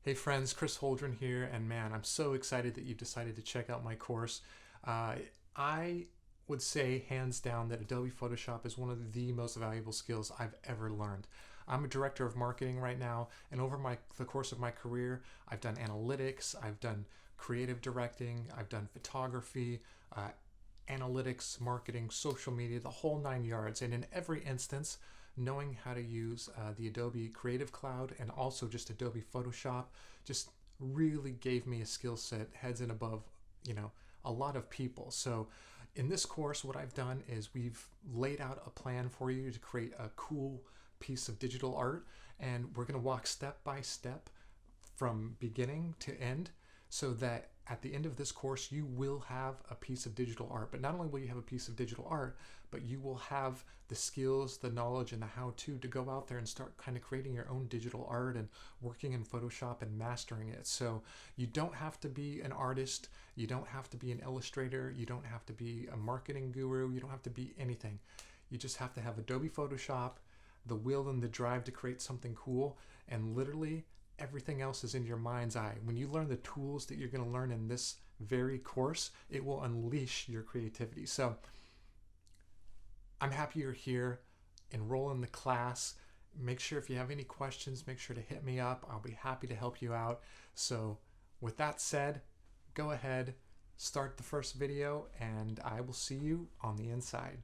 Hey friends, Chris Holdren here, and man, I'm so excited that you decided to check out my course. I would say hands down that Adobe Photoshop is one of the most valuable skills I've ever learned. I'm a director of marketing right now, and over the course of my career, I've done analytics, I've done creative directing, I've done photography, analytics, marketing, social media, the whole nine yards. And in every instance, knowing how to use the Adobe Creative Cloud and also just Adobe Photoshop just really gave me a skill set heads and above, a lot of people. So in this course, what I've done is we've laid out a plan for you to create a cool piece of digital art, and we're going to walk step by step from beginning to end so that at the end of this course you will have a piece of digital art. But not only will you have a piece of digital art, but you will have the skills, the knowledge, and the how-to to go out there and start kind of creating your own digital art and working in Photoshop and mastering it. So you don't have to be an artist, you don't have to be an illustrator, you don't have to be a marketing guru, you don't have to be anything. You just have to have Adobe Photoshop, the will and the drive to create something cool, and literally everything else is in your mind's eye. When you learn the tools that you're going to learn in this very course, it will unleash your creativity. So I'm happy you're here. Enroll in the class. Make sure if you have any questions, make sure to hit me up. I'll be happy to help you out. So with that said, go ahead, start the first video, and I will see you on the inside.